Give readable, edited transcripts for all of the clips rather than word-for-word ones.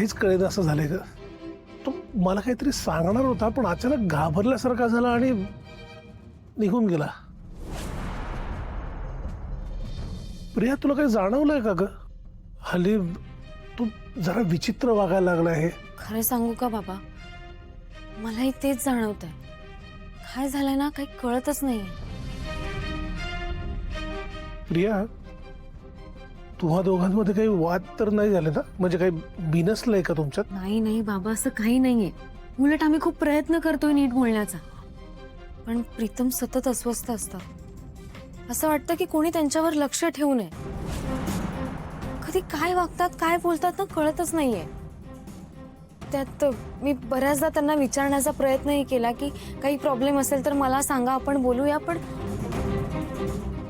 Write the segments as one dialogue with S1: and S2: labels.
S1: काहीच कळेल असं झालंय का? तो मला काहीतरी सांगणार होता पण अचानक घाबरल्यासारखा झाला आणि निघून गेला. प्रिया तुला काही जाणवलंय का ग? हल्ली तू जरा विचित्र वागायला लागला आहे.
S2: खरं सांगू का बाबा, मलाही तेच जाणवत आहे. काय झालंय ना, काही कळतच नाहीये.
S1: प्रिया तुम्हा दोघांमध्ये काही वाद तर नाही झाले ना? म्हणजे काही बिनसलंय का तुमच्यात?
S2: नाही नाही बाबा, असं काही नाहीये. उलट आम्ही खूप प्रयत्न करतोय नीट बोलण्याचा, पण प्रीतम सतत अस्वस्थ असतात. असं वाटतं की कोणी त्यांच्यावर लक्ष ठेवू नये. कधी काय वागतात काय बोलतात ना कळतच नाहीये. त्यात मी बऱ्याचदा त्यांना विचारण्याचा प्रयत्नही केला की काही प्रॉब्लेम असेल तर मला सांगा, आपण बोलूया, पण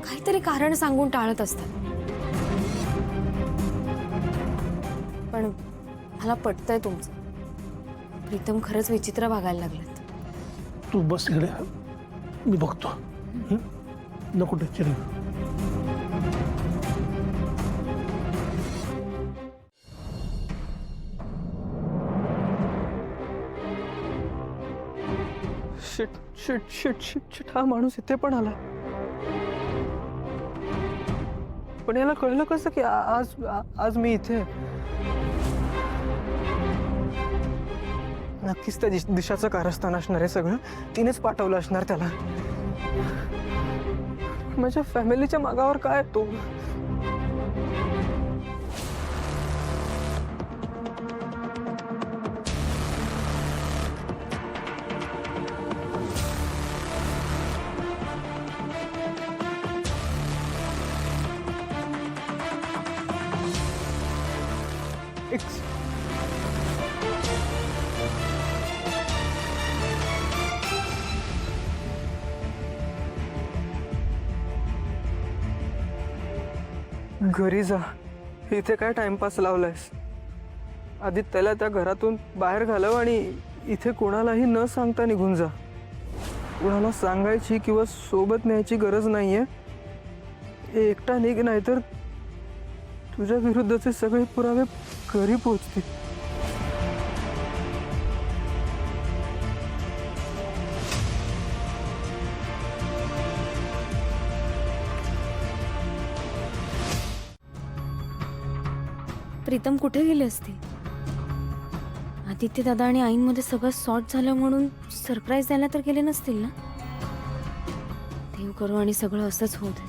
S2: काहीतरी कारण सांगून टाळत असतात. पण मला पटतंय तुमचं. प्रीतम खरंच विचित्र वागायला लागलेत.
S1: तू बस इकडे, मी बघतो. नको tension.
S3: Shit shit shit shit shit, हा माणूस इथे पण आला. पण याला कळलं कसं की आज मी इथे? नक्कीच त्या दिशाचं कारस्थान असणार आहे. सगळं तिनेच पाठवलं असणार त्याला. माझ्या फॅमिलीच्या मागावर काय तो? घरी जा. इथे काय टाइमपास लावलायस? आधी त्याला त्या घरातून बाहेर घालव आणि इथे कोणालाही न सांगता निघून जा. कोणाला सांगायची किंवा सोबत न्यायची गरज नाहीये. एकटा निघ, नाहीतर तुझ्या विरुद्धचे सगळे पुरावे घरी पोहोचतील.
S2: प्रीतम कुठे गेले असते? आदित्य दादा आणि आईंमध्ये सगळं सॉर्ट झालं म्हणून सरप्राईज द्यायला तर गेले नसतील ना? देव करू आणि सगळं असंच होत.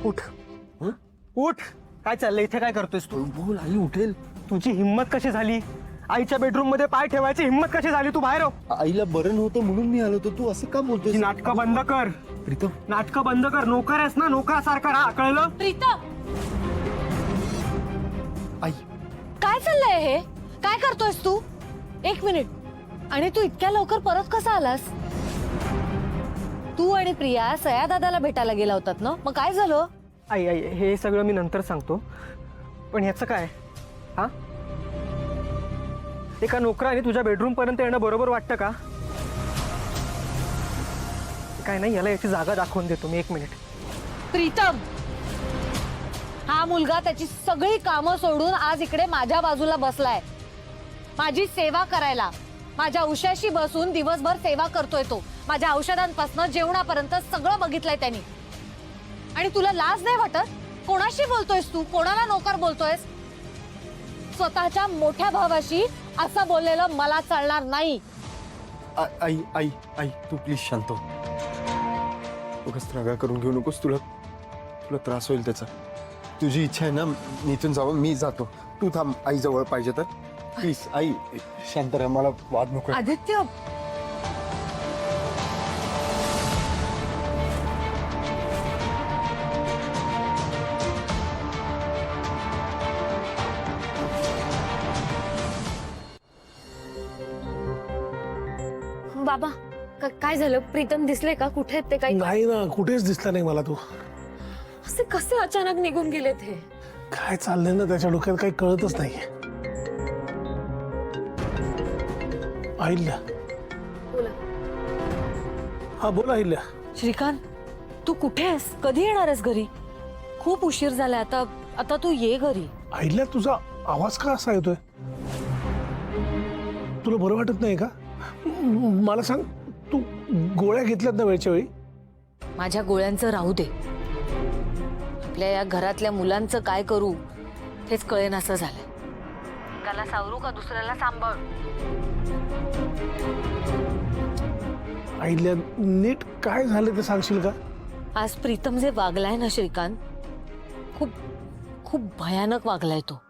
S4: उठ उठ. काय चाललंय इथे? काय करतोयस तू?
S3: बोल, आई उठेल.
S4: तुझी हिम्मत कशी झाली? आईच्या बेडरूम मध्ये पाय ठेवायची हिम्मत कशी झाली? तू बाहेर हो.
S5: आईला बरं नव्हतं म्हणून मी आलो. तर तू असं का बोलतोय?
S4: ही नाटकं बंद कर.
S5: प्रीतम,
S4: नाटकं बंद कर. नोकर आहेस ना, नोकरासारखा राहा. कळलं?
S2: प्रीतम,
S5: आई
S2: काय चाललंय हे? काय करतोयस तू? एक मिनिट. आणि तू इतक्या लवकर परत कसा आलास? तू आणि प्रिया सया दादाला भेटायला गेला होतात ना, मग काय झालं?
S4: आई आई हे सगळं मी नंतर सांगतो, पण ह्याचं काय? हा, एका नोकराने तुझ्या बेडरूम पर्यंत येणं बरोबर वाटतं का? काय नाही, याला याची जागा दाखवून देतो मी. एक मिनिट.
S2: प्रीतम, हा मुलगा त्याची सगळी कामं सोडून आज इकडे माझ्या बाजूला बसलाय, माझी सेवा करायला. माझ्या उशाशी बसून दिवसभर सेवा करतोय तो. माझ्या औषधांपासून जेवणापर्यंत सगळं बघितलंय त्यांनी. आणि तुला लाज नाही वाटत? कोणाशी बोलतोयस तू? कोणाला नोकर बोलतोयस? स्वतःच्या मोठ्या भावाशी असं बोललेलं मला चालणार नाही.
S5: आई आई आई तू प्लीज शांत हो. उगाच त्रागा करून घेऊ नकोस. तुला त्रास होईल त्याचा. तुझी इच्छा आहे ना मी इथून जावं? मी जातो. तू थांब. आई जवळ पाहिजे तर प्लीज. आई शांत राहा. मला वाद नको.
S2: आदित्य, बाबा काय झालं? प्रीतम दिसले का? कुठे आहेत ते? काही
S1: नाही ना, कुठेच दिसला नाही मला. तू
S2: असे कसे अचानक निघून गेलेत हे?
S1: काय चाललंय ना त्याच्या डोक्यात काही कळतच नाहीये. अहिल्या. हा बोला अहिल्या.
S2: श्रीकांत, तू कुठे आहेस? कधी येणार आहेस घरी? खूप उशीर झालाय. आता आता तू ये घरी.
S1: अहिल्या, तुझा आवाज का असा येतोय? तुला बरं वाटत नाही का? मला सांग, तू गोळ्या घेतल्यात ना वेळच्या वेळी?
S2: माझ्या गोळ्यांचं राहू दे. आपल्या या घरातल्या मुलांचं काय करू हेच कळेनासं झालंय. त्याला सावरू का दुसऱ्याला सांभाळ?
S1: अहिल्या, नीट काय झालं ते सांगशील का?
S2: आज प्रीतम जे वागलाय ना श्रीकांत, खूप खूप भयानक वागलाय तो.